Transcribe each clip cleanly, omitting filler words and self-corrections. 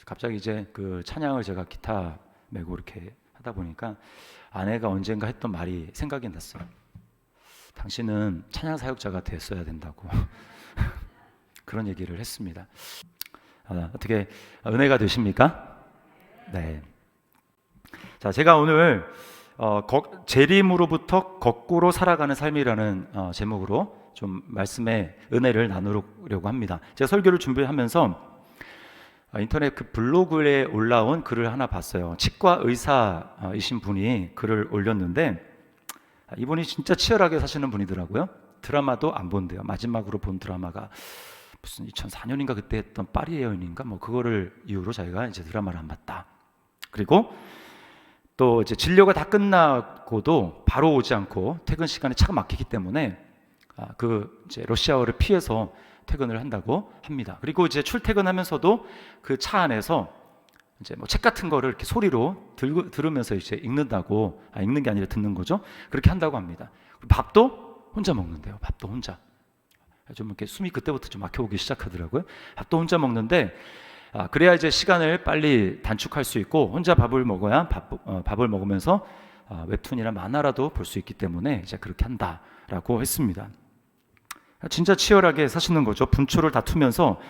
갑자기 이제 그 찬양을 제가 기타 메고 이렇게 하다 보니까 아내가 언젠가 했던 말이 생각이 났어요. 당신은 찬양 사역자가 됐어야 된다고 그런 얘기를 했습니다. 어떻게 은혜가 되십니까? 네. 자, 제가 오늘 재림으로부터 거꾸로 살아가는 삶이라는 제목으로 좀 말씀의 은혜를 나누려고 합니다. 제가 설교를 준비하면서 인터넷 그 블로그에 올라온 글을 하나 봤어요. 치과 의사이신 분이 글을 올렸는데 이분이 진짜 치열하게 사시는 분이더라고요. 드라마도 안 본대요. 마지막으로 본 드라마가 무슨 2004년인가 그때 했던 파리의 여인인가 뭐 그거를 이유로 자기가 이제 드라마를 안 봤다. 그리고 또 이제 진료가 다 끝나고도 바로 오지 않고 퇴근 시간에 차가 막히기 때문에 그 이제 러시아어를 피해서 퇴근을 한다고 합니다. 그리고 이제 출퇴근하면서도 그 차 안에서 이제 뭐 책 같은 거를 이렇게 소리로 들으면서 이제 읽는다고, 읽는 게 아니라 듣는 거죠. 그렇게 한다고 합니다. 밥도 혼자 먹는데요. 밥도 혼자. 좀 이렇게 숨이 그때부터 좀 막혀오기 시작하더라고요. 밥도 혼자 먹는데 그래야 이제 시간을 빨리 단축할 수 있고 혼자 밥을 먹어야 밥을 먹으면서 웹툰이나 만화라도 볼 수 있기 때문에 이제 그렇게 한다라고 했습니다. 진짜 치열하게 사시는 거죠. 분초를 다투면서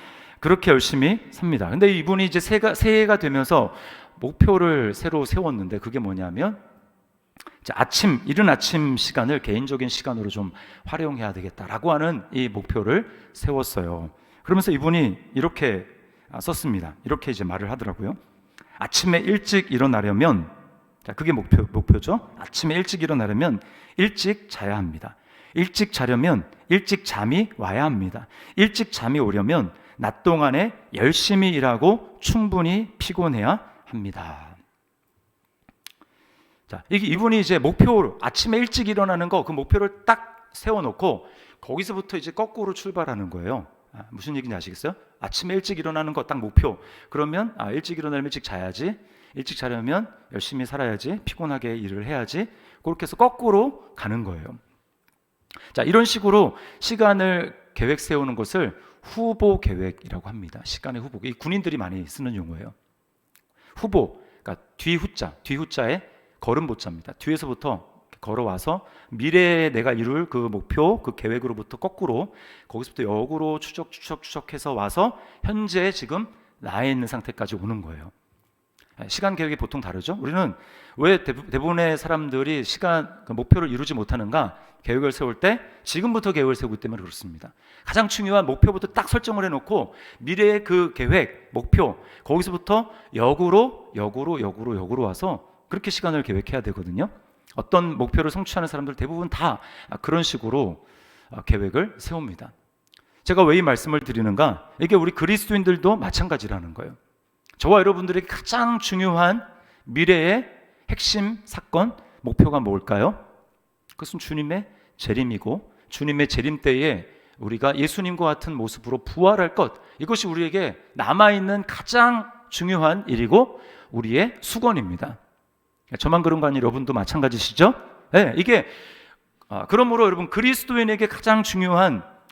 그렇게 열심히 삽니다. 근데 이분이 이제 새해가 되면서 목표를 새로 세웠는데 그게 뭐냐면 이른 아침 시간을 개인적인 시간으로 좀 활용해야 되겠다라고 하는 이 목표를 세웠어요. 그러면서 이분이 이렇게 썼습니다. 이렇게 이제 말을 하더라고요. 아침에 일찍 일어나려면, 자, 그게 목표죠. 아침에 일찍 일어나려면 일찍 자야 합니다. 일찍 자려면 일찍 잠이 와야 합니다. 일찍 잠이 오려면 낮 동안에 열심히 일하고 충분히 피곤해야 합니다. 자, 이분이 이제 목표, 아침에 일찍 일어나는 거, 그 목표를 딱 세워놓고 거기서부터 이제 거꾸로 출발하는 거예요. 무슨 얘기인지 아시겠어요? 아침에 일찍 일어나는 거 딱 목표. 그러면 일찍 일어나려면 일찍 자야지. 일찍 자려면 열심히 살아야지. 피곤하게 일을 해야지. 그렇게 해서 거꾸로 가는 거예요. 자, 이런 식으로 시간을 계획 세우는 것을 후보 계획이라고 합니다. 시간의 후보. 이 군인들이 많이 쓰는 용어예요. 후보, 그러니까 뒤후자에 걸음보자입니다. 뒤에서부터 걸어와서 미래에 내가 이룰 그 목표, 그 계획으로부터 거꾸로 거기서부터 역으로 추적해서 와서 현재 지금 나에 있는 상태까지 오는 거예요. 시간 계획이 보통 다르죠. 우리는 왜 대부분의 사람들이 그 목표를 이루지 못하는가? 계획을 세울 때 지금부터 계획을 세우기 때문에 그렇습니다. 가장 중요한 목표부터 딱 설정을 해놓고 미래의 그 계획, 목표 거기서부터 역으로 와서 그렇게 시간을 계획해야 되거든요. 어떤 목표를 성취하는 사람들 대부분 다 그런 식으로 계획을 세웁니다. 제가 왜 이 말씀을 드리는가? 이게 우리 그리스도인들도 마찬가지라는 거예요. 저와 여러분들에게 가장 중요한 미래의 핵심 사건, 목표가 뭘까요? 그것은 주님의 재림이고 주님의 재림 때에 우리가 예수님과 같은 모습으로 부활할 것, 이것이 우리에게 남아있는 가장 중요한 일이고 우리의 수건입니다. 저만 그런 거 아니에요. 여러분도 마찬가지시죠? 네, 이게 그러므로 여러분 그리스도인에게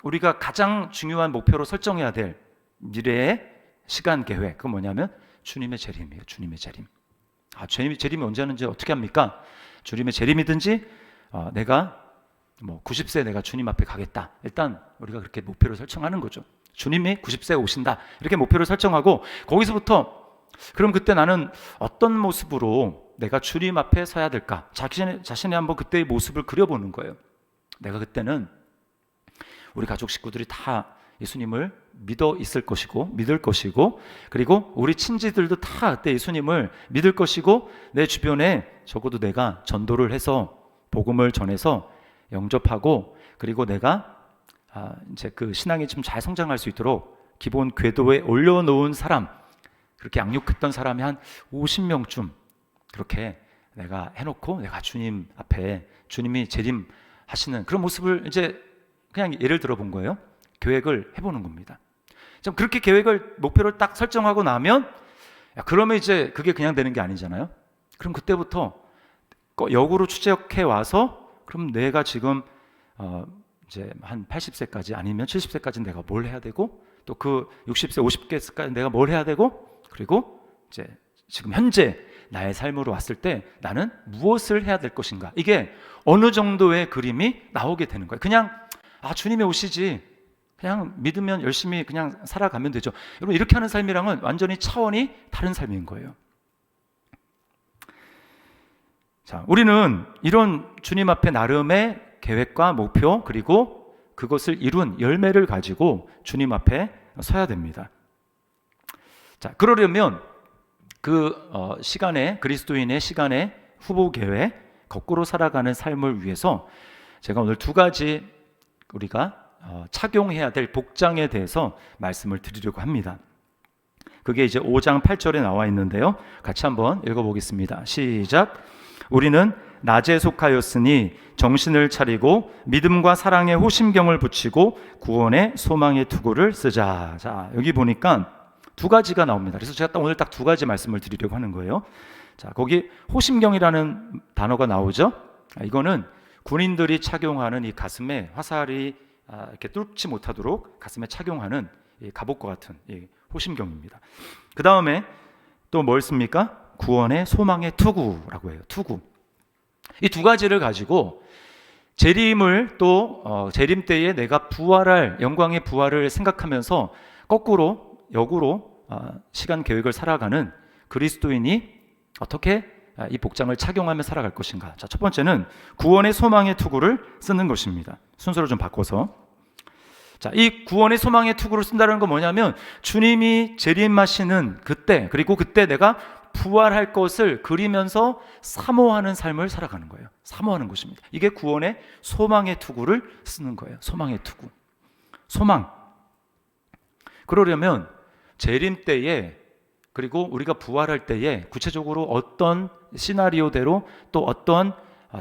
우리가 가장 중요한 목표로 설정해야 될 미래의 시간 계획, 그건 뭐냐면 주님의 재림이에요. 주님의 재림. 주님의 재림이 언제 하는지 어떻게 합니까? 주님의 재림이든지 내가 90세 내가 주님 앞에 가겠다. 일단 우리가 그렇게 목표를 설정하는 거죠. 주님이 90세에 오신다. 이렇게 목표를 설정하고 거기서부터 그럼 그때 나는 어떤 모습으로 내가 주님 앞에 서야 될까? 자신의 한번 그때의 모습을 그려보는 거예요. 내가 그때는 우리 가족 식구들이 다 예수님을 믿을 것이고 그리고 우리 친지들도 다 그때 예수님을 믿을 것이고 내 주변에 적어도 내가 전도를 해서 복음을 전해서 영접하고 그리고 내가 이제 그 신앙이 좀 잘 성장할 수 있도록 기본 궤도에 올려놓은 사람, 그렇게 양육했던 사람이 한 50명쯤 그렇게 내가 해놓고 내가 주님 앞에 주님이 재림하시는 그런 모습을 이제 그냥 예를 들어 본 거예요. 계획을 해보는 겁니다. 좀 그렇게 목표를 딱 설정하고 나면 그러면 이제 그게 그냥 되는 게 아니잖아요. 그럼 그때부터 역으로 추적해 와서 그럼 내가 지금 이제 한 80세까지 아니면 70세까지 내가 뭘 해야 되고 또 그 60세, 50세까지 내가 뭘 해야 되고 그리고 이제 지금 현재 나의 삶으로 왔을 때 나는 무엇을 해야 될 것인가, 이게 어느 정도의 그림이 나오게 되는 거예요. 그냥 주님이 오시지, 그냥 믿으면 열심히 그냥 살아가면 되죠. 여러분, 이렇게 하는 삶이랑은 완전히 차원이 다른 삶인 거예요. 자, 우리는 이런 주님 앞에 나름의 계획과 목표, 그리고 그것을 이룬 열매를 가지고 주님 앞에 서야 됩니다. 자, 그러려면 그 시간에, 그리스도인의 시간의 후보 계획, 거꾸로 살아가는 삶을 위해서 제가 오늘 두 가지 우리가 착용해야 될 복장에 대해서 말씀을 드리려고 합니다. 그게 이제 5장 8절에 나와 있는데요. 같이 한번 읽어보겠습니다. 시작. 우리는 낮에 속하였으니 정신을 차리고 믿음과 사랑의 호심경을 붙이고 구원의 소망의 투구를 쓰자. 자, 여기 보니까 두 가지가 나옵니다. 그래서 제가 오늘 딱 두 가지 말씀을 드리려고 하는 거예요. 자, 거기 호심경이라는 단어가 나오죠. 이거는 군인들이 착용하는 이 가슴에 화살이 이렇게 뚫지 못하도록 가슴에 착용하는 이 갑옷과 같은 이 호심경입니다. 그 다음에 또 뭘 씁니까? 구원의 소망의 투구라고 해요. 투구. 이 두 가지를 가지고 재림을 또 재림 때에 내가 부활할 영광의 부활을 생각하면서 거꾸로 역으로 시간 계획을 살아가는 그리스도인이 어떻게 이 복장을 착용하며 살아갈 것인가. 자, 첫 번째는 구원의 소망의 투구를 쓰는 것입니다. 순서를 좀 바꿔서, 자, 이 구원의 소망의 투구를 쓴다는 건 뭐냐면 주님이 재림하시는 그때, 그리고 그때 내가 부활할 것을 그리면서 사모하는 삶을 살아가는 거예요. 사모하는 것입니다. 이게 구원의 소망의 투구를 쓰는 거예요. 소망의 투구. 소망. 그러려면 재림 때에, 그리고 우리가 부활할 때에 구체적으로 어떤 시나리오대로 또 어떤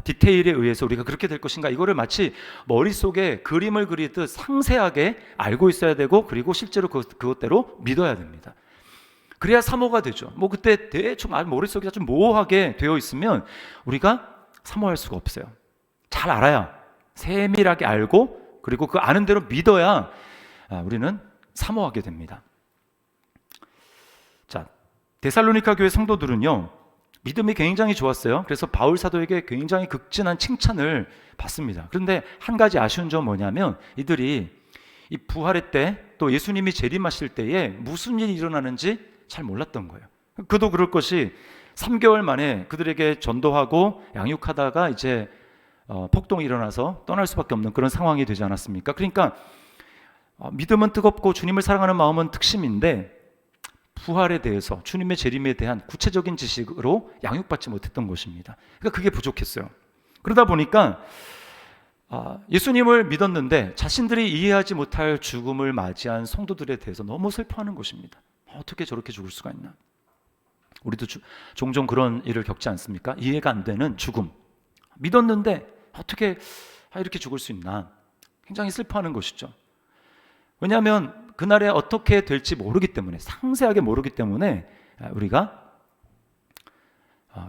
디테일에 의해서 우리가 그렇게 될 것인가, 이거를 마치 머릿속에 그림을 그리듯 상세하게 알고 있어야 되고, 그리고 실제로 그것대로 믿어야 됩니다. 그래야 사모가 되죠. 뭐 그때 대충 머릿속에 좀 모호하게 되어 있으면 우리가 사모할 수가 없어요. 잘 알아야, 세밀하게 알고, 그리고 그 아는 대로 믿어야 우리는 사모하게 됩니다. 자, 데살로니가 교회 성도들은요, 믿음이 굉장히 좋았어요. 그래서 바울 사도에게 굉장히 극진한 칭찬을 받습니다. 그런데 한 가지 아쉬운 점은 뭐냐면 이들이 이 부활의 때, 또 예수님이 재림하실 때에 무슨 일이 일어나는지 잘 몰랐던 거예요. 그도 그럴 것이 3개월 만에 그들에게 전도하고 양육하다가 이제 폭동이 일어나서 떠날 수밖에 없는 그런 상황이 되지 않았습니까? 그러니까 믿음은 뜨겁고 주님을 사랑하는 마음은 특심인데 부활에 대해서, 주님의 재림에 대한 구체적인 지식으로 양육받지 못했던 것입니다. 그러니까 그게 부족했어요. 그러다 보니까 예수님을 믿었는데 자신들이 이해하지 못할 죽음을 맞이한 성도들에 대해서 너무 슬퍼하는 것입니다. 어떻게 저렇게 죽을 수가 있나? 우리도 종종 그런 일을 겪지 않습니까? 이해가 안 되는 죽음. 믿었는데 어떻게 이렇게 죽을 수 있나? 굉장히 슬퍼하는 것이죠. 왜냐하면 그날에 어떻게 될지 모르기 때문에, 상세하게 모르기 때문에 우리가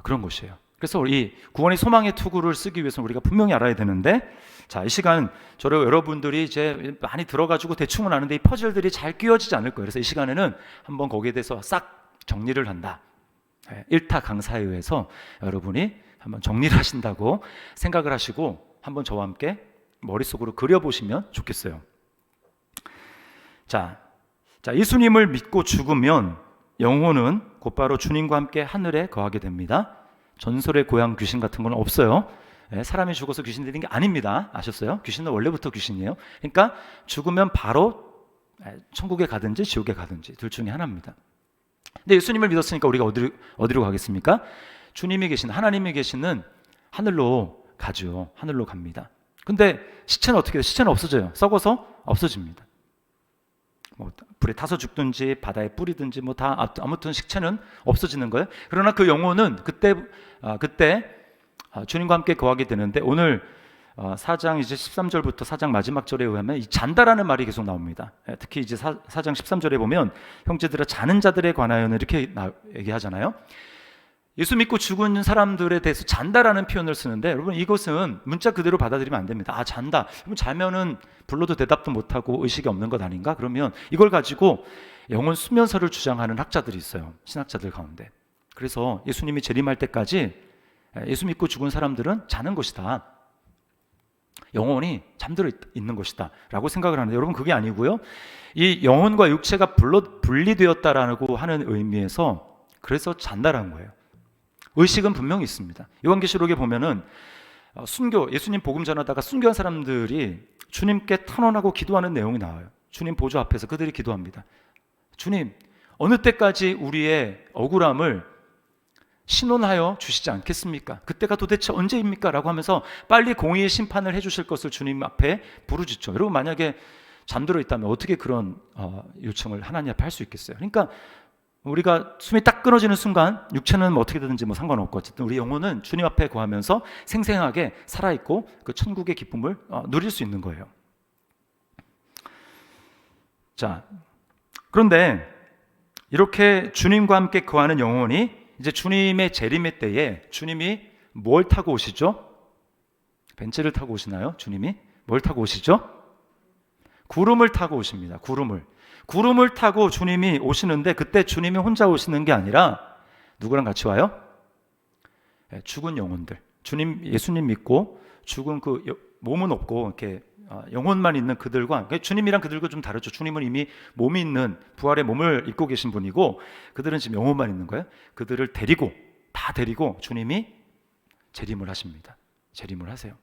그런 것이에요. 그래서 이 구원의 소망의 투구를 쓰기 위해서는 우리가 분명히 알아야 되는데, 자, 이 시간 여러분들이 이제 많이 들어가지고 대충은 아는데 이 퍼즐들이 잘 끼워지지 않을 거예요. 그래서 이 시간에는 한번 거기에 대해서 싹 정리를 한다. 일타 강사에 의해서 여러분이 한번 정리를 하신다고 생각을 하시고 한번 저와 함께 머릿속으로 그려보시면 좋겠어요. 자, 예수님을 믿고 죽으면 영혼은 곧바로 주님과 함께 하늘에 거하게 됩니다. 전설의 고향 귀신 같은 건 없어요. 사람이 죽어서 귀신 되는 게 아닙니다. 아셨어요? 귀신은 원래부터 귀신이에요. 그러니까 죽으면 바로 천국에 가든지 지옥에 가든지 둘 중에 하나입니다. 근데 예수님을 믿었으니까 우리가 어디로 가겠습니까? 주님이 계신, 하나님이 계시는 하늘로 가죠. 하늘로 갑니다. 근데 시체는 어떻게 돼요? 시체는 없어져요. 썩어서 없어집니다. 뭐 불에 타서 죽든지 바다에 뿌리든지 뭐 다 아무튼 시체는 없어지는 거예요. 그러나 그 영혼은 그때 주님과 함께 거하게 되는데, 오늘 4장 이제 13절부터 4장 마지막 절에 의하면 이 잔다라는 말이 계속 나옵니다. 특히 이제 4장 13절에 보면 형제들아 자는 자들에 관하여는 이렇게 얘기하잖아요. 예수 믿고 죽은 사람들에 대해서 잔다라는 표현을 쓰는데, 여러분 이것은 문자 그대로 받아들이면 안 됩니다. 잔다. 그럼 자면은 불러도 대답도 못하고 의식이 없는 것 아닌가? 그러면 이걸 가지고 영혼 수면설을 주장하는 학자들이 있어요. 신학자들 가운데. 그래서 예수님이 재림할 때까지 예수 믿고 죽은 사람들은 자는 것이다. 영혼이 잠들어 있는 것이다 라고 생각을 하는데, 여러분 그게 아니고요. 이 영혼과 육체가 분리되었다라고 하는 의미에서 그래서 잔다라는 거예요. 의식은 분명히 있습니다. 요한계시록에 보면은 예수님 복음 전하다가 순교한 사람들이 주님께 탄원하고 기도하는 내용이 나와요. 주님 보좌 앞에서 그들이 기도합니다. 주님, 어느 때까지 우리의 억울함을 신원하여 주시지 않겠습니까? 그때가 도대체 언제입니까? 라고 하면서 빨리 공의의 심판을 해주실 것을 주님 앞에 부르짖죠. 여러분 만약에 잠들어 있다면 어떻게 그런 요청을 하나님 앞에 할 수 있겠어요? 그러니까 우리가 숨이 딱 끊어지는 순간 육체는 뭐 어떻게 되든지 뭐 상관없고 어쨌든 우리 영혼은 주님 앞에 거하면서 생생하게 살아있고 그 천국의 기쁨을 누릴 수 있는 거예요. 자, 그런데 이렇게 주님과 함께 거하는 영혼이 이제 주님의 재림의 때에 주님이 뭘 타고 오시죠? 벤츠를 타고 오시나요? 주님이 뭘 타고 오시죠? 구름을 타고 오십니다. 구름을 타고 주님이 오시는데, 그때 주님이 혼자 오시는 게 아니라 누구랑 같이 와요? 죽은 영혼들, 예수님 믿고 죽은 그 몸은 없고 이렇게 영혼만 있는 그들과, 주님이랑 그들과 좀 다르죠. 주님은 이미 몸이 있는 부활의 몸을 입고 계신 분이고, 그들은 지금 영혼만 있는 거예요. 그들을 다 데리고 주님이 재림을 하십니다. 재림을 하세요.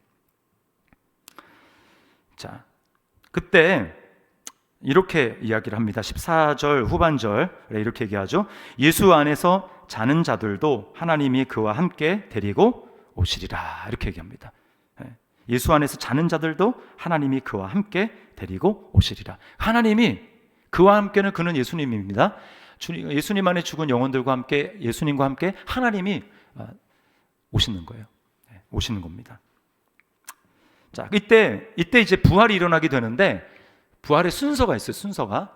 자, 그때 이렇게 이야기를 합니다. 14절 후반절에 이렇게 얘기하죠. 예수 안에서 자는 자들도 하나님이 그와 함께 데리고 오시리라, 이렇게 얘기합니다. 예수 안에서 자는 자들도 하나님이 그와 함께 데리고 오시리라. 하나님이 그와 함께는 그는 예수님입니다. 예수님 안에 죽은 영혼들과 함께, 예수님과 함께 하나님이 오시는 거예요. 오시는 겁니다. 자, 이때 이제 부활이 일어나게 되는데, 부활의 순서가 있어요. 순서가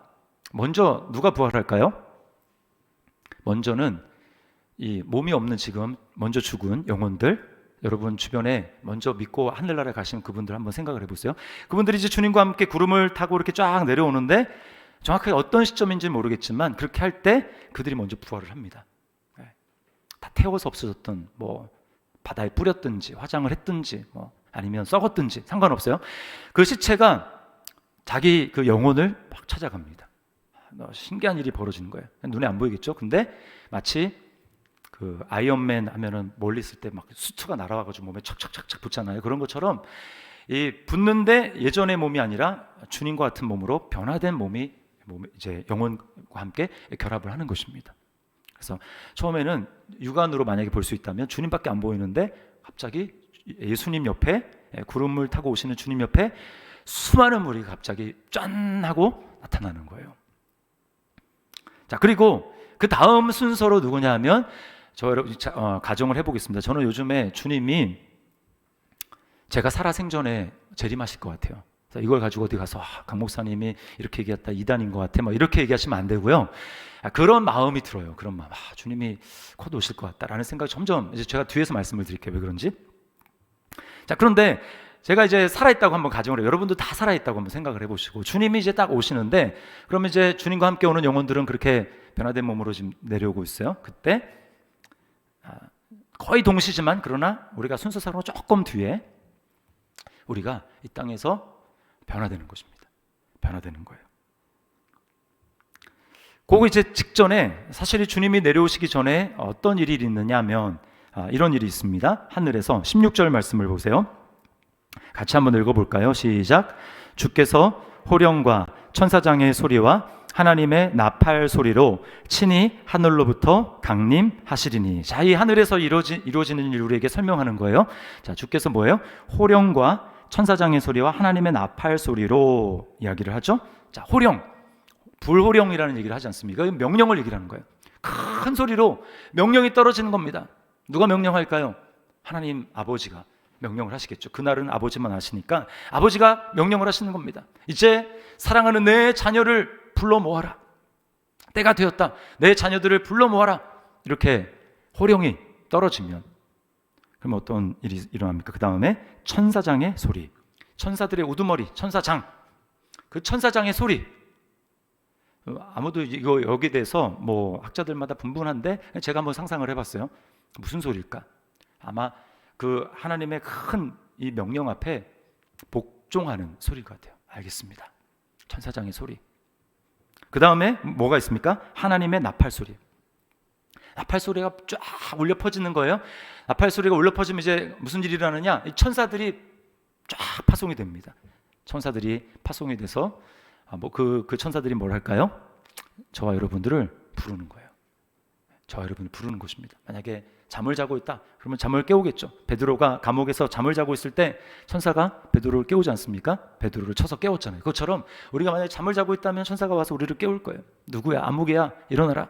먼저 누가 부활할까요? 먼저는 이 몸이 없는 지금 먼저 죽은 영혼들, 여러분 주변에 먼저 믿고 하늘나라에 가신 그분들 한번 생각을 해보세요. 그분들이 이제 주님과 함께 구름을 타고 이렇게 쫙 내려오는데, 정확하게 어떤 시점인지 모르겠지만 그렇게 할 때 그들이 먼저 부활을 합니다. 다 태워서 없어졌던, 뭐 바다에 뿌렸든지 화장을 했든지 뭐 아니면 썩었든지 상관없어요. 그 시체가 자기 그 영혼을 막 찾아갑니다. 신기한 일이 벌어지는 거예요. 눈에 안 보이겠죠? 근데 마치 그 아이언맨 하면은 멀리 있을 때 막 수트가 날아와가지고 몸에 척척척척 붙잖아요. 그런 것처럼 이 붙는데 예전의 몸이 아니라 주님과 같은 몸으로 변화된 몸이 이제 영혼과 함께 결합을 하는 것입니다. 그래서 처음에는 육안으로 만약에 볼 수 있다면 주님밖에 안 보이는데, 갑자기 예수님 옆에, 구름을 타고 오시는 주님 옆에 수많은 무리가 갑자기 짠 하고 나타나는 거예요. 자, 그리고 그 다음 순서로 누구냐 하면, 가정을 해보겠습니다. 저는 요즘에 주님이 제가 살아생전에 재림하실 것 같아요. 이걸 가지고 어디 가서 강 목사님이 이렇게 얘기했다, 이단인 것 같아, 뭐 이렇게 얘기하시면 안 되고요. 그런 마음이 들어요. 그런 마음, 주님이 곧 오실 것 같다라는 생각이 점점, 이제 제가 뒤에서 말씀을 드릴게요. 왜 그런지. 자, 그런데 제가 이제 살아있다고 한번 가정을 해요. 여러분도 다 살아있다고 한번 생각을 해보시고, 주님이 이제 딱 오시는데, 그러면 이제 주님과 함께 오는 영혼들은 그렇게 변화된 몸으로 지금 내려오고 있어요. 그때 거의 동시지만, 그러나 우리가 순서상으로 조금 뒤에 우리가 이 땅에서 변화되는 것입니다. 변화되는 거예요. 그거 이제 직전에, 사실 주님이 내려오시기 전에 어떤 일이 있느냐 하면 이런 일이 있습니다. 하늘에서 16절 말씀을 보세요. 같이 한번 읽어볼까요? 시작. 주께서 호령과 천사장의 소리와 하나님의 나팔 소리로 친히 하늘로부터 강림하시리니. 자, 이 하늘에서 이루어지는 일 우리에게 설명하는 거예요. 자, 주께서 뭐예요? 호령과 천사장의 소리와 하나님의 나팔 소리로 이야기를 하죠. 자, 호령, 불호령이라는 얘기를 하지 않습니까? 명령을 얘기를 하는 거예요. 큰 소리로 명령이 떨어지는 겁니다. 누가 명령할까요? 하나님 아버지가 명령을 하시겠죠. 그날은 아버지만 아시니까 아버지가 명령을 하시는 겁니다. 이제 사랑하는 내 자녀를 불러 모아라. 때가 되었다. 내 자녀들을 불러 모아라. 이렇게 호령이 떨어지면 그럼 어떤 일이 일어납니까? 그 다음에 천사장의 소리, 천사들의 우두머리, 천사장, 그 천사장의 소리, 아무도 이거 여기에 대해서 뭐 학자들마다 분분한데 제가 한번 상상을 해봤어요. 무슨 소리일까? 아마 그 하나님의 큰 이 명령 앞에 복종하는 소리일 것 같아요. 알겠습니다. 천사장의 소리. 그 다음에 뭐가 있습니까? 하나님의 나팔 소리. 나팔 소리가 쫙 울려 퍼지는 거예요. 나팔 소리가 울려 퍼지면 이제 무슨 일이 일어나느냐? 이 천사들이 쫙 파송이 됩니다. 천사들이 파송이 돼서 그 천사들이 뭘 할까요? 저와 여러분들을 부르는 거예요. 저와 여러분을 부르는 것입니다. 만약에 잠을 자고 있다, 그러면 잠을 깨우겠죠. 베드로가 감옥에서 잠을 자고 있을 때 천사가 베드로를 깨우지 않습니까? 베드로를 쳐서 깨웠잖아요. 그것처럼 우리가 만약에 잠을 자고 있다면 천사가 와서 우리를 깨울 거예요. 누구야? 아무개야, 일어나라.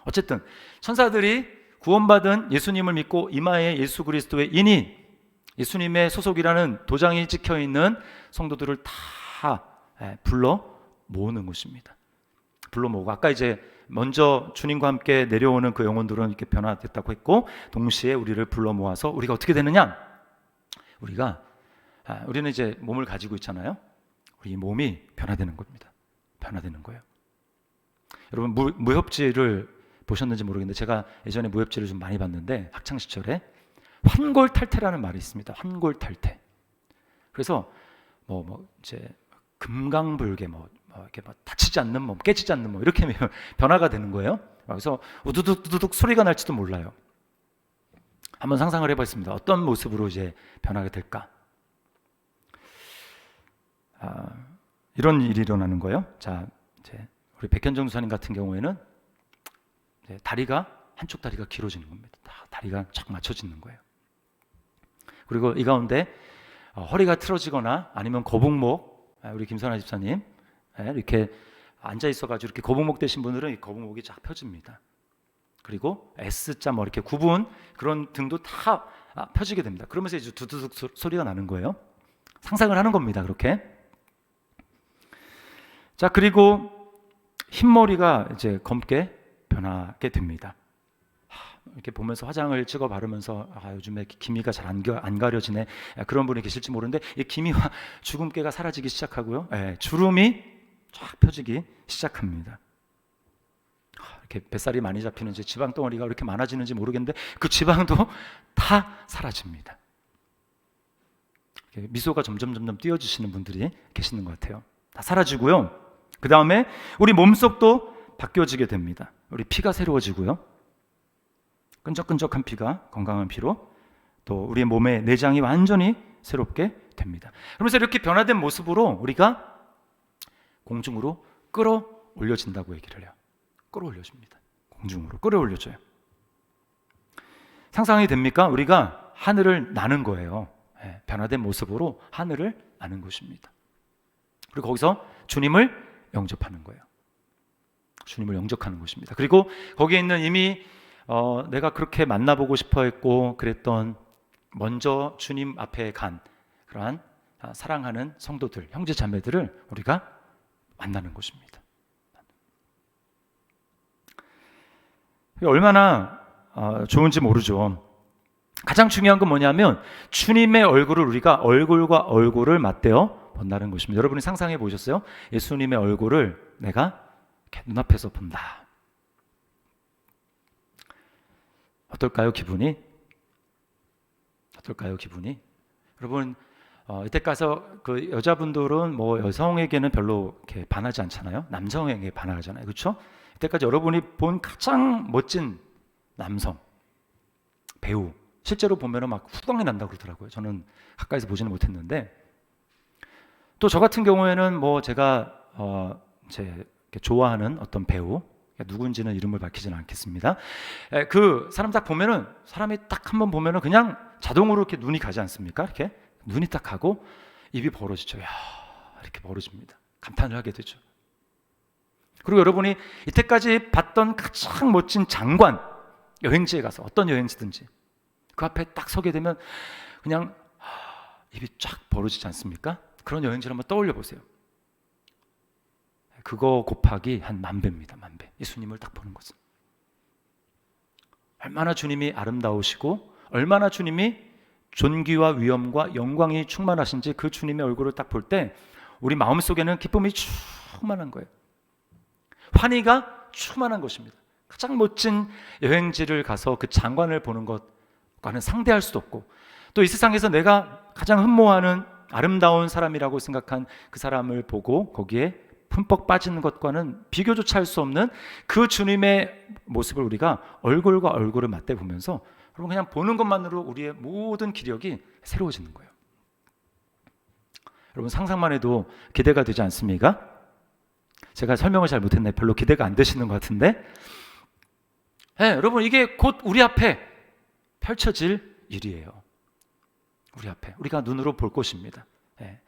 어쨌든 천사들이 구원받은 예수님을 믿고 이마에 예수 그리스도의 인이, 예수님의 소속이라는 도장이 찍혀있는 성도들을 다 불러 모으는 것입니다. 불러 모으고, 아까 이제 먼저 주님과 함께 내려오는 그 영혼들은 이렇게 변화됐다고 했고, 동시에 우리를 불러 모아서 우리가 어떻게 되느냐? 우리는 이제 몸을 가지고 있잖아요. 우리 몸이 변화되는 겁니다. 변화되는 거예요. 여러분 무협지를 보셨는지 모르겠는데, 제가 예전에 무협지를 좀 많이 봤는데 학창 시절에 환골탈태라는 말이 있습니다. 환골탈태. 그래서 이제 금강불개 이렇게 다치지 않는 깨지지 않는 이렇게 변화가 되는 거예요. 그래서 우두둑 소리가 날지도 몰라요. 한번 상상을 해봤습니다. 어떤 모습으로 이제 변화가 될까? 이런 일이 일어나는 거예요. 자, 이제 우리 백현정 주사님 같은 경우에는 한쪽 다리가 길어지는 겁니다. 다리가 쫙 맞춰지는 거예요. 그리고 이 가운데 허리가 틀어지거나 아니면 거북목, 우리 김선아 집사님 이렇게 앉아 있어가지고 이렇게 거북목 되신 분들은 이 거북목이 쫙 펴집니다. 그리고 S자 이렇게 구분, 그런 등도 다 펴지게 됩니다. 그러면서 이제 두두둑 소리가 나는 거예요. 상상을 하는 겁니다. 그렇게. 자, 그리고 흰머리가 이제 검게 변하게 됩니다. 이렇게 보면서 화장을 찍어 바르면서 요즘에 기미가 잘 안 가려지네, 그런 분이 계실지 모르는데, 이 기미와 주근깨가 사라지기 시작하고요. 주름이 쫙 펴지기 시작합니다. 이렇게 뱃살이 많이 잡히는지 지방 덩어리가 이렇게 많아지는지 모르겠는데 그 지방도 다 사라집니다. 미소가 점점 띄어지시는 분들이 계시는 것 같아요. 다 사라지고요. 그 다음에 우리 몸속도 바뀌어지게 됩니다. 우리 피가 새로워지고요. 끈적끈적한 피가 건강한 피로, 또 우리의 몸의 내장이 완전히 새롭게 됩니다. 그러면서 이렇게 변화된 모습으로 우리가 공중으로 끌어올려진다고 얘기를 해요. 끌어올려집니다. 공중으로 끌어올려져요. 상상이 됩니까? 우리가 하늘을 나는 거예요. 변화된 모습으로 하늘을 나는 것입니다. 그리고 거기서 주님을 영접하는 거예요. 주님을 영접하는 것입니다. 그리고 거기에 있는 이미 내가 그렇게 만나보고 싶어 했고 그랬던, 먼저 주님 앞에 간 그러한 사랑하는 성도들, 형제 자매들을 우리가 만나는 것입니다. 얼마나 좋은지 모르죠. 가장 중요한 건 뭐냐면 주님의 얼굴을 우리가 얼굴과 얼굴을 맞대어 본다는 것입니다. 여러분이 상상해 보셨어요? 예수님의 얼굴을 내가 이렇게 눈앞에서 본다. 어떨까요, 기분이? 어떨까요, 기분이? 여러분, 이때 가서 그 여자분들은 여성에게는 별로 이렇게 반하지 않잖아요. 남성에게 반하잖아요. 그렇죠? 이때까지 여러분이 본 가장 멋진 남성, 배우, 실제로 보면은 막 후광이 난다고 그러더라고요. 저는 가까이서 보지는 못했는데, 또 저 같은 경우에는 제가 제 좋아하는 어떤 배우, 누군지는 이름을 밝히지는 않겠습니다. 그 사람 딱 보면은, 사람이 딱 한번 보면은 그냥 자동으로 이렇게 눈이 가지 않습니까? 이렇게 눈이 딱 가고 입이 벌어지죠. 야, 이렇게 벌어집니다. 감탄을 하게 되죠. 그리고 여러분이 이때까지 봤던 가장 멋진 장관, 여행지에 가서 어떤 여행지든지 그 앞에 딱 서게 되면 그냥 입이 쫙 벌어지지 않습니까? 그런 여행지를 한번 떠올려 보세요. 그거 곱하기 한 10,000배입니다. 10,000배. 예수님을 딱 보는 것은 얼마나 주님이 아름다우시고 얼마나 주님이 존귀와 위엄과 영광이 충만하신지, 그 주님의 얼굴을 딱 볼 때 우리 마음속에는 기쁨이 충만한 거예요. 환희가 충만한 것입니다. 가장 멋진 여행지를 가서 그 장관을 보는 것과는 상대할 수도 없고, 또 이 세상에서 내가 가장 흠모하는 아름다운 사람이라고 생각한 그 사람을 보고 거기에 흠뻑 빠지는 것과는 비교조차 할 수 없는 그 주님의 모습을 우리가 얼굴과 얼굴을 맞대보면서 여러분 그냥 보는 것만으로 우리의 모든 기력이 새로워지는 거예요. 여러분 상상만 해도 기대가 되지 않습니까? 제가 설명을 잘 못했나요? 별로 기대가 안 되시는 것 같은데, 네, 여러분 이게 곧 우리 앞에 펼쳐질 일이에요. 우리 앞에 우리가 눈으로 볼 것입니다. 네,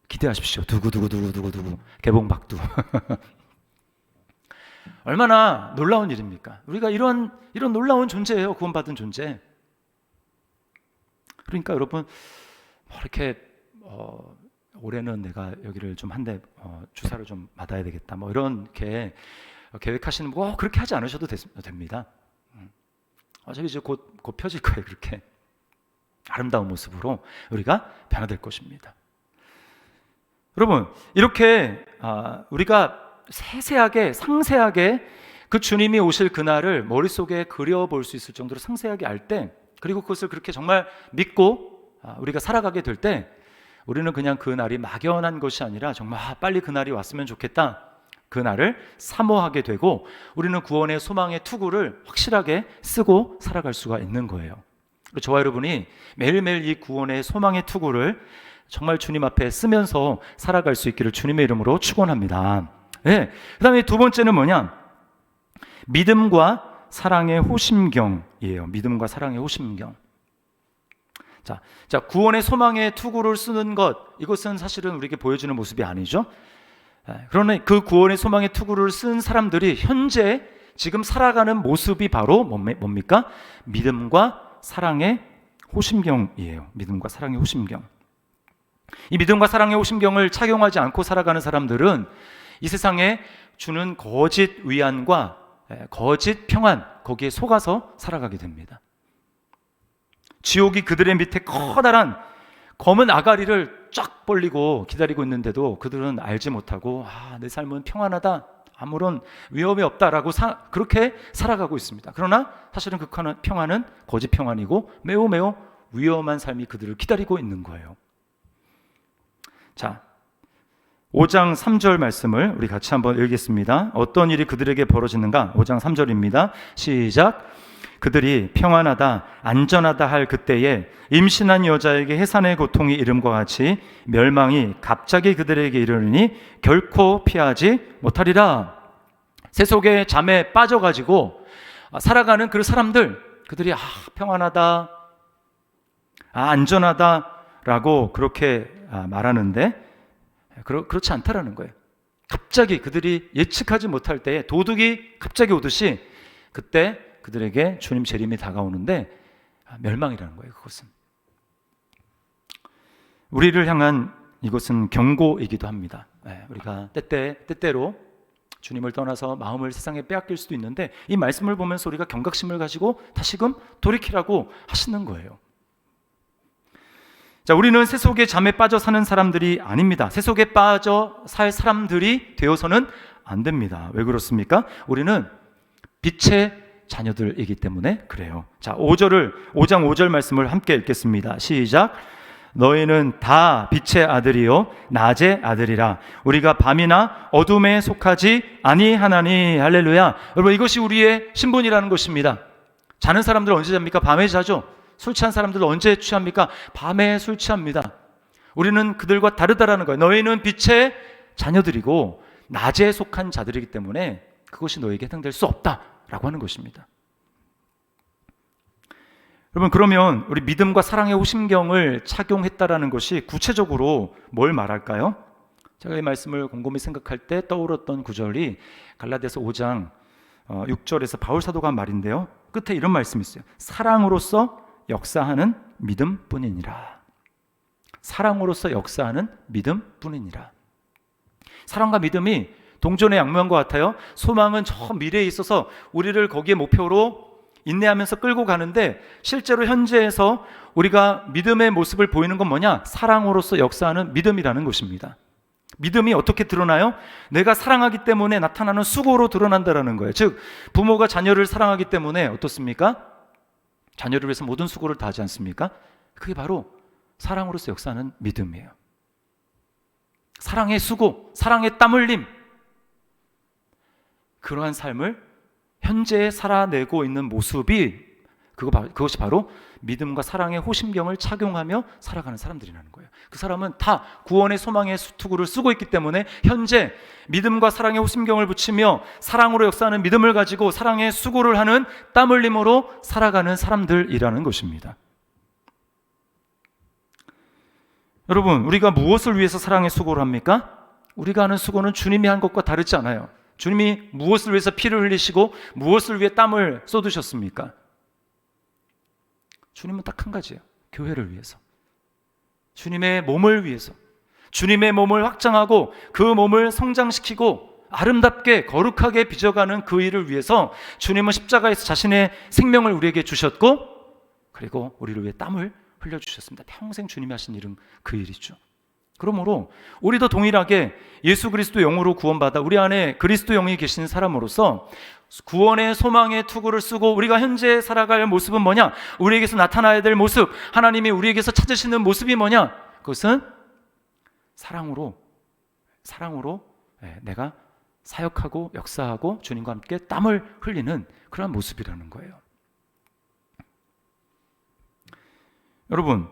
기대하십시오. 두구두구 개봉박두. 얼마나 놀라운 일입니까? 우리가 이런 놀라운 존재예요. 구원받은 존재. 그러니까 여러분 이렇게 올해는 내가 여기를 좀 한 대 주사를 좀 맞아야 되겠다. 뭐 이렇게 계획하시는 분 그렇게 하지 않으셔도 됩니다. 어차피 이제 곧 펴질 거예요. 그렇게 아름다운 모습으로 우리가 변화될 것입니다. 여러분 이렇게 우리가 세세하게 상세하게 그 주님이 오실 그날을 머릿속에 그려볼 수 있을 정도로 상세하게 알 때, 그리고 그것을 그렇게 정말 믿고 우리가 살아가게 될 때, 우리는 그냥 그 날이 막연한 것이 아니라 정말 빨리 그 날이 왔으면 좋겠다, 그 날을 사모하게 되고 우리는 구원의 소망의 투구를 확실하게 쓰고 살아갈 수가 있는 거예요. 저와 여러분이 매일매일 이 구원의 소망의 투구를 정말 주님 앞에 쓰면서 살아갈 수 있기를 주님의 이름으로 축원합니다. 네. 그 다음에 두 번째는 뭐냐? 믿음과 사랑의 호심경이에요. 믿음과 사랑의 호심경. 자, 구원의 소망의 투구를 쓰는 것, 이것은 사실은 우리에게 보여주는 모습이 아니죠. 그러나 그 구원의 소망의 투구를 쓴 사람들이 현재 지금 살아가는 모습이 바로 뭡니까? 믿음과 사랑의 호심경이에요. 믿음과 사랑의 호심경. 이 믿음과 사랑의 호심경을 착용하지 않고 살아가는 사람들은 이 세상에 주는 거짓 위안과 거짓 평안, 거기에 속아서 살아가게 됩니다. 지옥이 그들의 밑에 커다란 검은 아가리를 쫙 벌리고 기다리고 있는데도 그들은 알지 못하고 내 삶은 평안하다, 아무런 위험이 없다라고 그렇게 살아가고 있습니다. 그러나 사실은 그 평안은 거짓 평안이고 매우 위험한 삶이 그들을 기다리고 있는 거예요. 자, 5장 3절 말씀을 우리 같이 한번 읽겠습니다. 어떤 일이 그들에게 벌어지는가? 5장 3절입니다. 시작. 그들이 평안하다, 안전하다 할 그때에 임신한 여자에게 해산의 고통이 이름과 같이 멸망이 갑자기 그들에게 이르르니 결코 피하지 못하리라. 세속의 잠에 빠져가지고 살아가는 그 사람들, 그들이 평안하다, 안전하다라고 그렇게 말하는데 그렇지 않다라는 거예요. 갑자기 그들이 예측하지 못할 때에 도둑이 갑자기 오듯이 그때 그들에게 주님 재림이 다가오는데 멸망이라는 거예요. 그것은 우리를 향한 이것은 경고이기도 합니다. 우리가 때때로 주님을 떠나서 마음을 세상에 빼앗길 수도 있는데 이 말씀을 보면서 우리가 경각심을 가지고 다시금 돌이키라고 하시는 거예요. 자, 우리는 세속의 잠에 빠져 사는 사람들이 아닙니다. 세속에 빠져 살 사람들이 되어서는 안 됩니다. 왜 그렇습니까? 우리는 빛의 자녀들이기 때문에 그래요. 자, 5장 5절 말씀을 함께 읽겠습니다. 시작. 너희는 다 빛의 아들이요 낮의 아들이라. 우리가 밤이나 어둠에 속하지 아니하나니. 할렐루야. 여러분 이것이 우리의 신분이라는 것입니다. 자는 사람들은 언제 잡니까? 밤에 자죠. 술 취한 사람들은 언제 취합니까? 밤에 술 취합니다. 우리는 그들과 다르다라는 거예요. 너희는 빛의 자녀들이고 낮에 속한 자들이기 때문에 그것이 너에게 해당될 수 없다라고 하는 것입니다. 여러분 그러면 우리 믿음과 사랑의 호심경을 착용했다라는 것이 구체적으로 뭘 말할까요? 제가 이 말씀을 곰곰이 생각할 때 떠올랐던 구절이 갈라디아서 5장 6절에서 바울 사도가 한 말인데요. 끝에 이런 말씀이 있어요. 사랑으로서 역사하는 믿음뿐이니라. 사랑으로서 역사하는 믿음뿐이니라. 사랑과 믿음이 동전의 양면과 같아요. 소망은 저 미래에 있어서 우리를 거기에 목표로 인내하면서 끌고 가는데 실제로 현재에서 우리가 믿음의 모습을 보이는 건 뭐냐? 사랑으로서 역사하는 믿음이라는 것입니다. 믿음이 어떻게 드러나요? 내가 사랑하기 때문에 나타나는 수고로 드러난다라는 거예요. 즉 부모가 자녀를 사랑하기 때문에 어떻습니까? 자녀를 위해서 모든 수고를 다하지 않습니까? 그게 바로 사랑으로서 역사하는 믿음이에요. 사랑의 수고, 사랑의 땀 흘림, 그러한 삶을 현재 살아내고 있는 모습이 그것이 바로 믿음과 사랑의 호심경을 착용하며 살아가는 사람들이라는 거예요. 그 사람은 다 구원의 소망의 투구를 쓰고 있기 때문에 현재 믿음과 사랑의 호심경을 붙이며 사랑으로 역사하는 믿음을 가지고 사랑의 수고를 하는 땀 흘림으로 살아가는 사람들이라는 것입니다. 여러분, 우리가 무엇을 위해서 사랑의 수고를 합니까? 우리가 하는 수고는 주님이 한 것과 다르지 않아요. 주님이 무엇을 위해서 피를 흘리시고 무엇을 위해 땀을 쏟으셨습니까? 주님은 딱 한 가지예요. 교회를 위해서. 주님의 몸을 위해서. 주님의 몸을 확장하고 그 몸을 성장시키고 아름답게 거룩하게 빚어가는 그 일을 위해서 주님은 십자가에서 자신의 생명을 우리에게 주셨고 그리고 우리를 위해 땀을 흘려주셨습니다. 평생 주님이 하신 일은 그 일이죠. 그러므로 우리도 동일하게 예수 그리스도 영으로 구원받아 우리 안에 그리스도 영이 계신 사람으로서 구원의 소망의 투구를 쓰고 우리가 현재 살아갈 모습은 뭐냐? 우리에게서 나타나야 될 모습, 하나님이 우리에게서 찾으시는 모습이 뭐냐? 그것은 사랑으로 내가 사역하고 역사하고 주님과 함께 땀을 흘리는 그런 모습이라는 거예요. 여러분,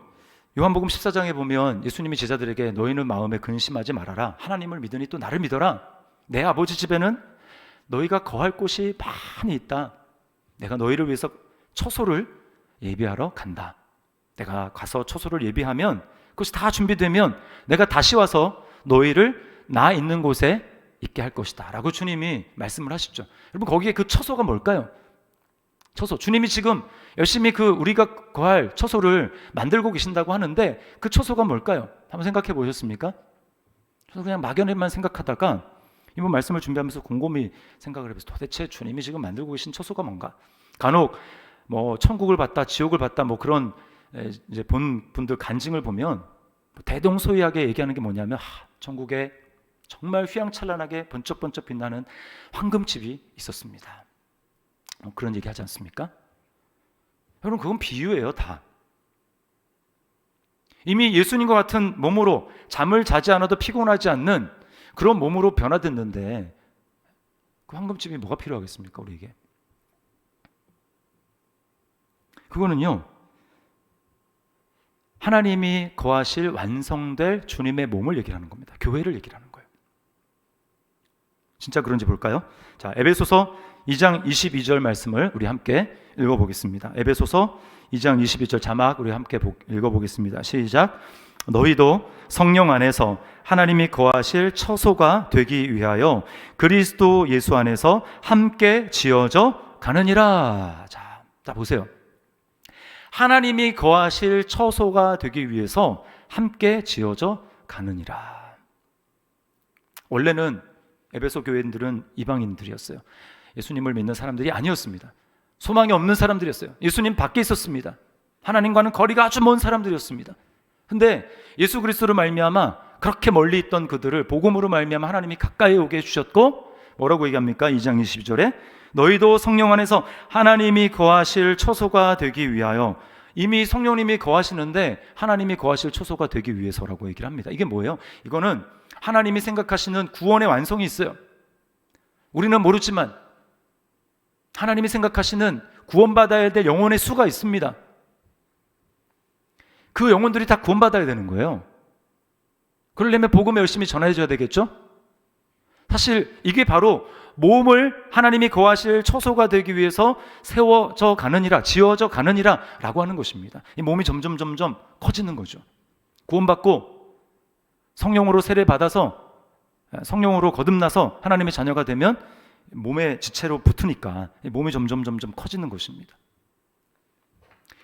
요한복음 14장에 보면 예수님이 제자들에게 너희는 마음에 근심하지 말아라. 하나님을 믿으니 또 나를 믿어라. 내 아버지 집에는 너희가 거할 곳이 많이 있다. 내가 너희를 위해서 처소를 예비하러 간다. 내가 가서 처소를 예비하면 그것이 다 준비되면 내가 다시 와서 너희를 나 있는 곳에 있게 할 것이다 라고 주님이 말씀을 하시죠. 여러분, 거기에 그 처소가 뭘까요? 처소. 주님이 지금 열심히 우리가 거할 처소를 만들고 계신다고 하는데 그 처소가 뭘까요? 한번 생각해 보셨습니까? 저도 그냥 막연히만 생각하다가 이번 말씀을 준비하면서 곰곰이 생각을 해보세요. 도대체 주님이 지금 만들고 계신 처소가 뭔가? 간혹 천국을 봤다, 지옥을 봤다 그런 이제 본 분들 간증을 보면 대동소이하게 얘기하는 게 뭐냐면 천국에 정말 휘황찬란하게 번쩍번쩍 빛나는 황금집이 있었습니다. 그런 얘기 하지 않습니까? 여러분, 그건 비유예요, 다. 이미 예수님과 같은 몸으로 잠을 자지 않아도 피곤하지 않는 그런 몸으로 변화됐는데 그 황금집이 뭐가 필요하겠습니까, 우리에게? 그거는요, 하나님이 거하실 완성될 주님의 몸을 얘기하는 겁니다. 교회를 얘기하는 거예요. 진짜 그런지 볼까요? 자, 에베소서 2장 22절 말씀을 우리 함께 읽어보겠습니다. 에베소서 2장 22절 자막 우리 함께 읽어보겠습니다. 시작. 너희도 성령 안에서 하나님이 거하실 처소가 되기 위하여 그리스도 예수 안에서 함께 지어져 가느니라. 자 보세요. 하나님이 거하실 처소가 되기 위해서 함께 지어져 가느니라. 원래는 에베소 교회인들은 이방인들이었어요. 예수님을 믿는 사람들이 아니었습니다. 소망이 없는 사람들이었어요. 예수님 밖에 있었습니다. 하나님과는 거리가 아주 먼 사람들이었습니다. 근데 예수 그리스도로 말미암아 그렇게 멀리 있던 그들을 복음으로 말미암아 하나님이 가까이 오게 해주셨고, 뭐라고 얘기합니까? 2장 22절에 너희도 성령 안에서 하나님이 거하실 처소가 되기 위하여. 이미 성령님이 거하시는데 하나님이 거하실 처소가 되기 위해서라고 얘기를 합니다. 이게 뭐예요? 이거는 하나님이 생각하시는 구원의 완성이 있어요. 우리는 모르지만 하나님이 생각하시는 구원받아야 될 영혼의 수가 있습니다. 그 영혼들이 다 구원받아야 되는 거예요. 그러려면 복음을 열심히 전해줘야 되겠죠? 사실 이게 바로 몸을 하나님이 거하실 처소가 되기 위해서 세워져 가느니라, 지어져 가느니라 라고 하는 것입니다. 이 몸이 점점 커지는 거죠. 구원받고 성령으로 세례받아서 성령으로 거듭나서 하나님의 자녀가 되면 몸의 지체로 붙으니까 몸이 점점 커지는 것입니다.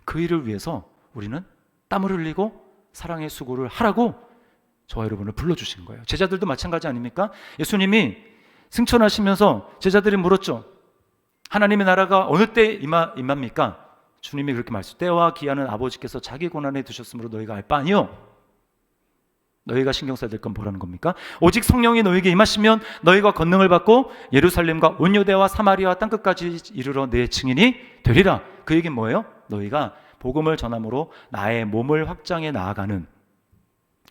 그 일을 위해서 우리는 땀을 흘리고 사랑의 수고를 하라고 저와 여러분을 불러주신 거예요. 제자들도 마찬가지 아닙니까? 예수님이 승천하시면서 제자들이 물었죠. 하나님의 나라가 어느 때 임합니까? 주님이 그렇게 말씀, 때와 기한은 아버지께서 자기 고난에 두셨으므로 너희가 알 바 아니요. 너희가 신경 써야 될 건 뭐라는 겁니까? 오직 성령이 너희에게 임하시면 너희가 권능을 받고 예루살렘과 온 유대와 사마리아와 땅끝까지 이르러 내 증인이 되리라. 그 얘기는 뭐예요? 너희가 복음을 전함으로 나의 몸을 확장해 나아가는,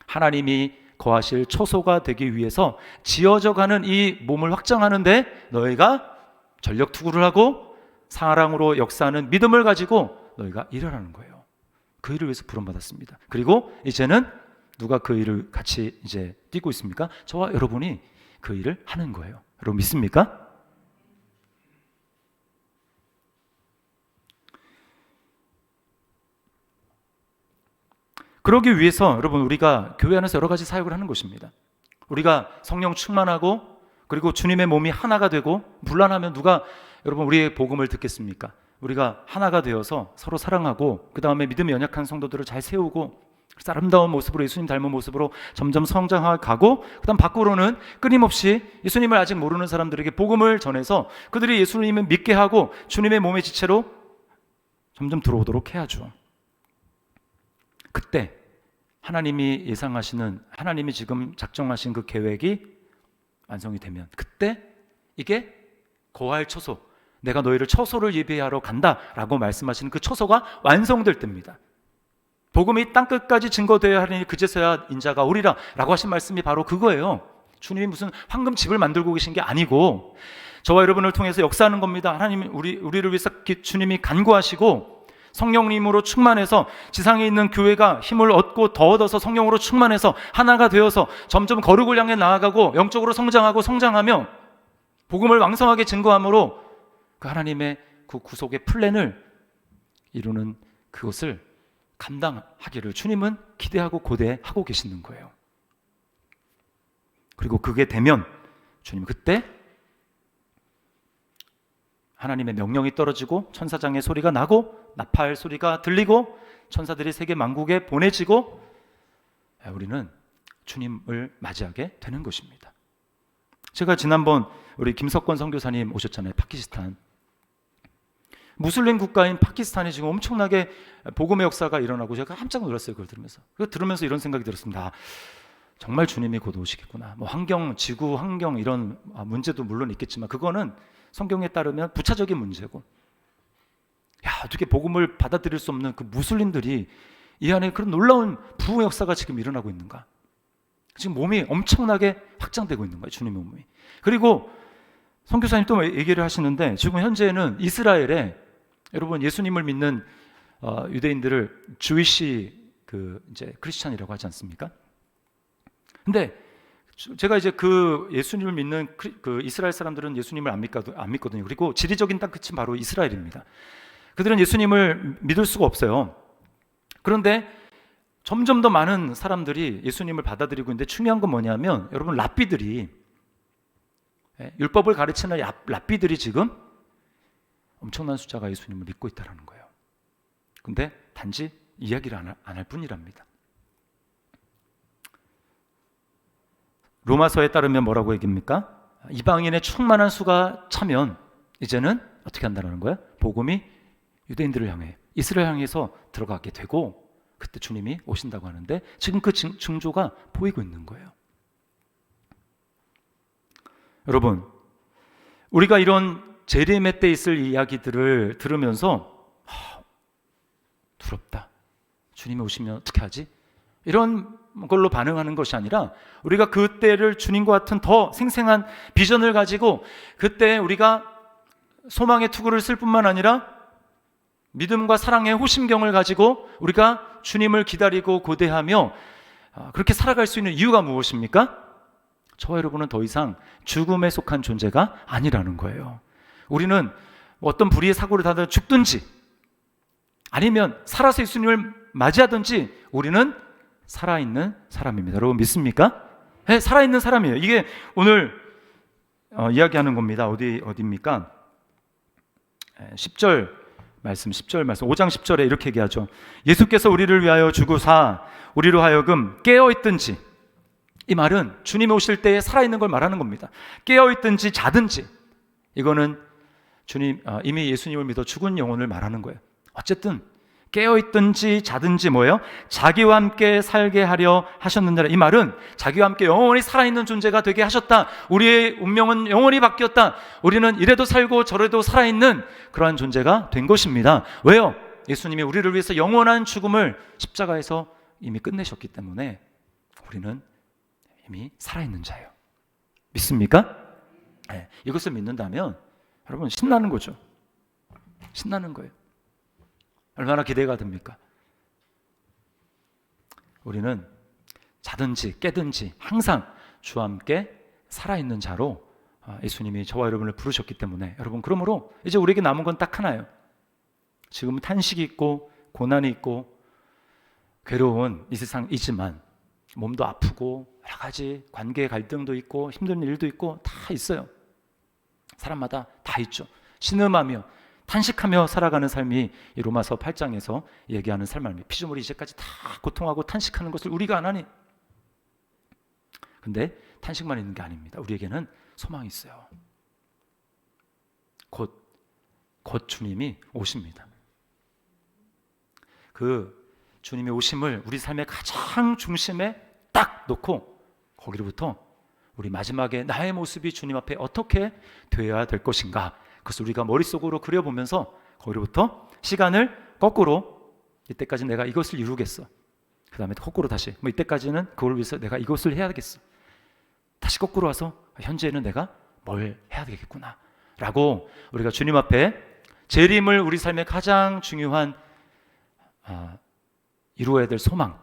하나님이 거하실 초소가 되기 위해서 지어져가는 이 몸을 확장하는데 너희가 전력 투구를 하고 사랑으로 역사하는 믿음을 가지고 너희가 일하라는 거예요. 그 일을 위해서 부름받았습니다. 그리고 이제는 누가 그 일을 같이 이제 뛰고 있습니까? 저와 여러분이 그 일을 하는 거예요. 여러분 믿습니까? 그러기 위해서 여러분 우리가 교회 안에서 여러 가지 사역을 하는 것입니다. 우리가 성령 충만하고 그리고 주님의 몸이 하나가 되고, 분란하면 누가 여러분 우리의 복음을 듣겠습니까? 우리가 하나가 되어서 서로 사랑하고 그 다음에 믿음이 연약한 성도들을 잘 세우고 아름다운 모습으로 예수님 닮은 모습으로 점점 성장해 가고, 그 다음 밖으로는 끊임없이 예수님을 아직 모르는 사람들에게 복음을 전해서 그들이 예수님을 믿게 하고 주님의 몸의 지체로 점점 들어오도록 해야죠. 그때 하나님이 예상하시는, 하나님이 지금 작정하신 그 계획이 완성이 되면 그때 이게 거할 초소, 내가 너희를 처소를 예비하러 간다라고 말씀하시는 그 처소가 완성될 때입니다. 복음이 땅끝까지 증거되어야 하니 그제서야 인자가 오리라 라고 하신 말씀이 바로 그거예요. 주님이 무슨 황금집을 만들고 계신 게 아니고 저와 여러분을 통해서 역사하는 겁니다. 하나님 우리를 위해서 주님이 간구하시고 성령님으로 충만해서 지상에 있는 교회가 힘을 얻고 더 얻어서 성령으로 충만해서 하나가 되어서 점점 거룩을 향해 나아가고 영적으로 성장하고 성장하며 복음을 왕성하게 증거함으로 그 하나님의 그 구속의 플랜을 이루는 그것을 감당하기를 주님은 기대하고 고대하고 계시는 거예요. 그리고 그게 되면 주님은 그때 하나님의 명령이 떨어지고 천사장의 소리가 나고 나팔 소리가 들리고 천사들이 세계 만국에 보내지고 우리는 주님을 맞이하게 되는 것입니다. 제가 지난번 우리 김석권 선교사님 오셨잖아요. 파키스탄. 무슬림 국가인 파키스탄이 지금 엄청나게 복음의 역사가 일어나고 제가 깜짝 놀랐어요. 그걸 들으면서. 그걸 들으면서 이런 생각이 들었습니다. 정말 주님이 곧 오시겠구나. 뭐 환경, 지구 환경 이런 문제도 물론 있겠지만 그거는 성경에 따르면 부차적인 문제고, 야, 어떻게 복음을 받아들일 수 없는 그 무슬림들이 이 안에 그런 놀라운 부흥의 역사가 지금 일어나고 있는가? 지금 몸이 엄청나게 확장되고 있는 거예요. 주님의 몸이. 그리고 선교사님 또 얘기를 하시는데 지금 현재는 이스라엘에 여러분 예수님을 믿는 유대인들을 주이시 이제 크리스찬이라고 하지 않습니까? 근데 제가 이제 그 예수님을 믿는 그 이스라엘 사람들은 예수님을 안 믿거든요. 그리고 지리적인 땅끝이 바로 이스라엘입니다. 그들은 예수님을 믿을 수가 없어요. 그런데 점점 더 많은 사람들이 예수님을 받아들이고 있는데 중요한 건 뭐냐면 여러분 랍비들이, 율법을 가르치는 랍비들이 지금 엄청난 숫자가 예수님을 믿고 있다는 거예요. 근데 단지 이야기를 안 할 뿐이랍니다. 로마서에 따르면 뭐라고 얘기합니까? 이방인의 충만한 수가 차면 이제는 어떻게 한다는 거예요? 복음이 유대인들을 향해, 이스라엘 향해서 들어가게 되고 그때 주님이 오신다고 하는데 지금 그 징조가 보이고 있는 거예요. 여러분, 우리가 이런 재림의 때 있을 이야기들을 들으면서 두렵다. 주님이 오시면 어떻게 하지? 이런 걸로 반응하는 것이 아니라 우리가 그때를 주님과 같은 더 생생한 비전을 가지고 그때 우리가 소망의 투구를 쓸 뿐만 아니라 믿음과 사랑의 호심경을 가지고 우리가 주님을 기다리고 고대하며 그렇게 살아갈 수 있는 이유가 무엇입니까? 저와 여러분은 더 이상 죽음에 속한 존재가 아니라는 거예요. 우리는 어떤 불의의 사고를 당하다 죽든지 아니면 살아서 예수님을 맞이하든지 우리는 살아있는 사람입니다. 여러분 믿습니까? 네, 살아있는 사람이에요. 이게 오늘 이야기하는 겁니다. 어디입니까? 10절 말씀, 5장 10절에 이렇게 얘기하죠. 예수께서 우리를 위하여 죽으사 우리로 하여금 깨어있든지, 이 말은 주님이 오실 때에 살아있는 걸 말하는 겁니다. 깨어있든지 자든지, 이거는 이미 예수님을 믿어 죽은 영혼을 말하는 거예요. 어쨌든 깨어있든지 자든지 뭐예요? 자기와 함께 살게 하려 하셨느니라. 이 말은 자기와 함께 영원히 살아있는 존재가 되게 하셨다. 우리의 운명은 영원히 바뀌었다. 우리는 이래도 살고 저래도 살아있는 그러한 존재가 된 것입니다. 왜요? 예수님이 우리를 위해서 영원한 죽음을 십자가에서 이미 끝내셨기 때문에 우리는 이미 살아있는 자예요. 믿습니까? 네, 이것을 믿는다면 여러분 신나는 거죠. 신나는 거예요. 얼마나 기대가 됩니까? 우리는 자든지 깨든지 항상 주와 함께 살아있는 자로 예수님이 저와 여러분을 부르셨기 때문에 여러분, 그러므로 이제 우리에게 남은 건 딱 하나예요. 지금은 탄식이 있고 고난이 있고 괴로운 이 세상이지만 몸도 아프고 여러 가지 관계 갈등도 있고 힘든 일도 있고 다 있어요. 사람마다 다 있죠. 신음하며 탄식하며 살아가는 삶이 이 로마서 8장에서 얘기하는 삶입니다. 피조물이 이제까지 다 고통하고 탄식하는 것을 우리가 안 하니. 근데 탄식만 있는 게 아닙니다. 우리에게는 소망이 있어요. 곧 주님이 오십니다. 그 주님의 오심을 우리 삶의 가장 중심에 딱 놓고 거기로부터 우리 마지막에 나의 모습이 주님 앞에 어떻게 되어야 될 것인가, 그것을 우리가 머릿속으로 그려보면서 거기로부터 시간을 거꾸로, 이때까지 내가 이것을 이루겠어, 그 다음에 거꾸로 다시 이때까지는 그걸 위해서 내가 이것을 해야겠어, 다시 거꾸로 와서 현재는 내가 뭘 해야 되겠구나 라고 우리가 주님 앞에 재림을 우리 삶의 가장 중요한 이루어야 될 소망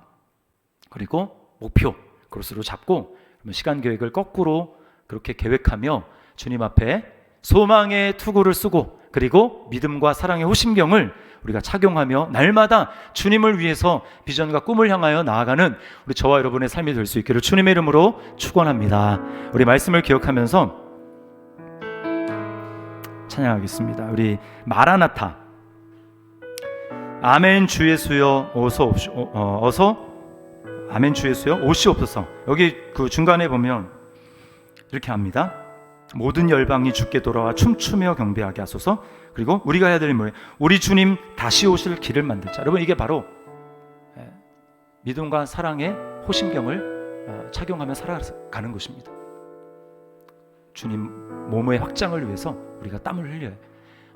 그리고 목표, 그것으로 잡고 시간 계획을 거꾸로 그렇게 계획하며 주님 앞에 소망의 투구를 쓰고 그리고 믿음과 사랑의 호심경을 우리가 착용하며 날마다 주님을 위해서 비전과 꿈을 향하여 나아가는 우리 저와 여러분의 삶이 될 수 있기를 주님의 이름으로 축원합니다. 우리 말씀을 기억하면서 찬양하겠습니다. 우리 마라나타, 아멘 주 예수여 어서 아멘 주 예수여 오시옵소서. 여기 그 중간에 보면 이렇게 합니다. 모든 열방이 주께 돌아와 춤추며 경배하게 하소서. 그리고 우리가 해야 될 일은 뭐예요? 우리 주님 다시 오실 길을 만들자. 여러분, 이게 바로 믿음과 사랑의 호심경을 착용하며 살아가는 것입니다. 주님 몸의 확장을 위해서 우리가 땀을 흘려야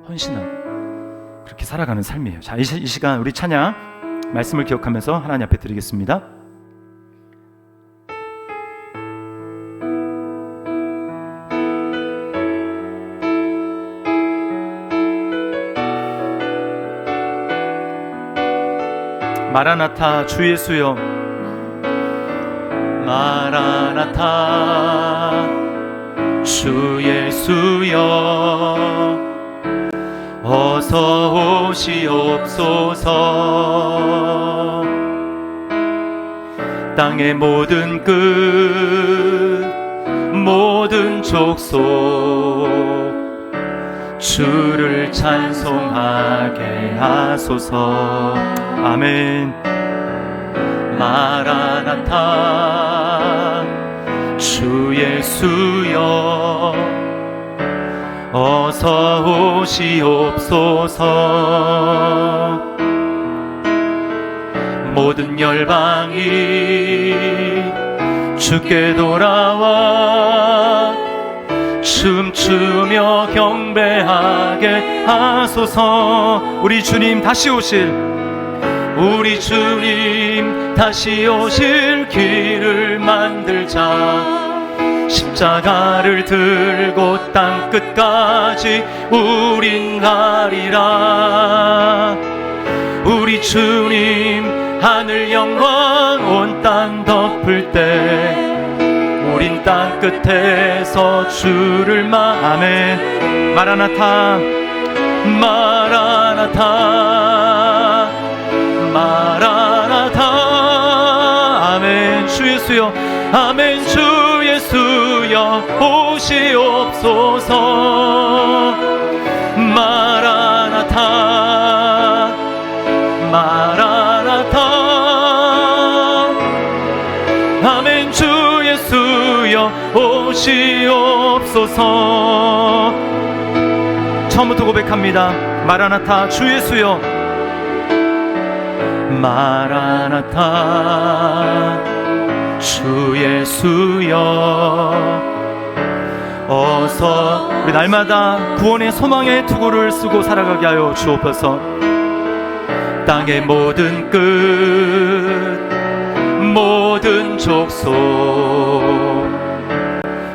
헌신한, 그렇게 살아가는 삶이에요. 자, 이 시간 우리 찬양 말씀을 기억하면서 하나님 앞에 드리겠습니다. 마라나타 주 예수여, 마라나타 주 예수여 어서 오시옵소서. 땅의 모든 끝 모든 족속 주를 찬송하게 하소서. 아멘. 마라나타 주 예수여 어서 오시옵소서. 모든 열방이 주께 돌아와 춤추며 경배하게 하소서. 우리 주님 다시 오실 길을 만들자. 십자가를 들고 땅 끝까지 우린 가리라. 우리 주님 하늘 영광 온 땅 덮을 때 우린 땅 끝에서 주를 아멘. 마라나타 마라나타 마라나타. 아멘. 주 예수여, 아멘. 주 예수여 오시옵소서. 마라나타 마라나타. 아멘. 주 예수여 오시옵소서. 처음부터 고백합니다. 마라나타 주 예수여 마라나타 주 예수여 어서 우리 날마다 구원의 소망의 투구를 쓰고 살아가게 하여 주옵소서. 땅의 모든 끝 모든 족속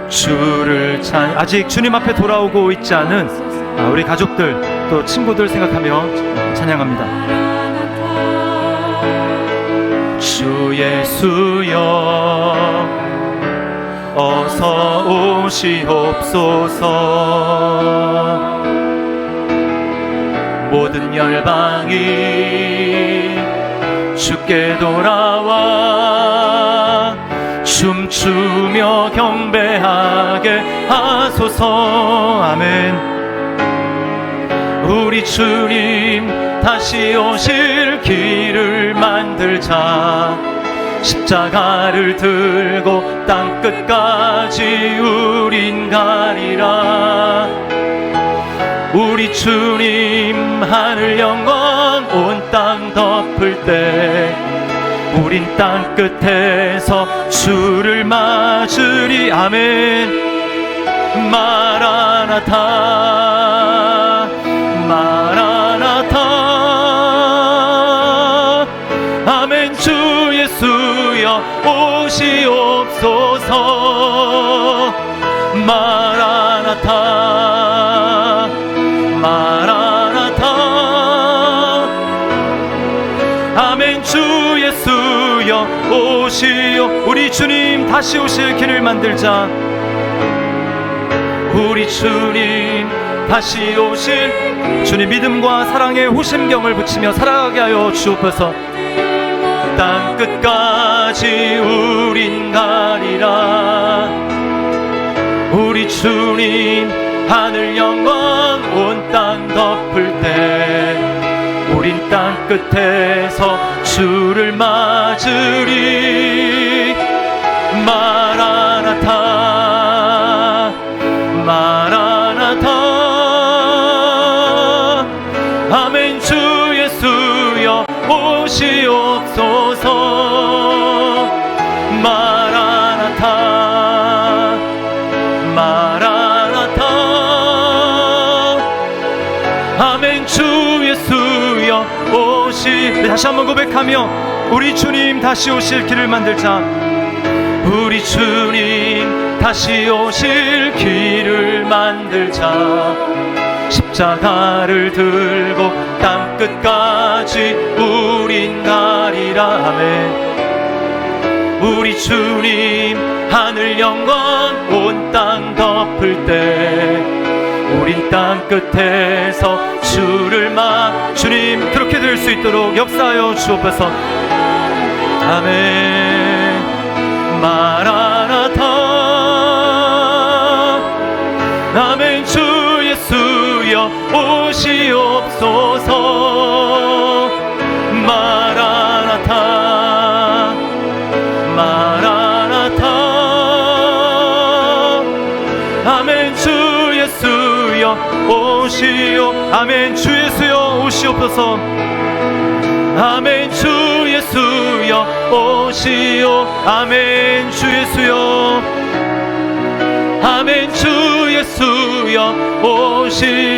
주를 아직 주님 앞에 돌아오고 있지 않은 우리 가족들 또 친구들 생각하며 찬양합니다. 주 예수여 어서 오시옵소서. 모든 열방이 주께 돌아와 춤추며 경배하게 하소서. 아멘. 우리 주님 다시 오실 길을 만들자. 십자가를 들고 땅끝까지 우린 가리라. 우리 주님 하늘 영광 온 땅 덮을 때 우린 땅끝에서 주를 맞으리. 아멘. 마라나타 마라나타. 아멘. 주 예수여 오시옵소서. 마라나타 마라나타. 아멘. 주 예수여 오시오. 우리 주님 다시 오실 길을 만들자. 우리 주님 다시 오실 주님 믿음과 사랑의 호심경을 붙이며 살아가게 하여 주옵소서. 땅끝까지 우린 가리라. 우리 주님 하늘 영광 온 땅 덮을 때 우린 땅끝에서 주를 맞으리. 마라나타 마라나타. 아멘. 주 예수여 오시옵소서. 마라나타 마라나타. 아멘. 주 예수여 오시. 다시 한번 고백하며 우리 주님 다시 오실 길을 만들자. 우리 주님 다시 오실 길을 만들자. 십자가를 들고 땅끝까지 우린 가리라. 아멘. 우리 주님 하늘 영광 온 땅 덮을 때 우린 땅끝에서 주를 주님 그렇게 될 수 있도록 역사하여 주옵소서. 아멘. 마라나타. 아멘. 주 예수여 오시옵소서. 마라나타 마라나타. 아멘. 주 예수여 오시오. 아멘. 주 예수여 오시옵소서. 아멘. 주 예수여 오시오. 아멘. 주 예수여. 아멘. 주 예수여 오시옵소서.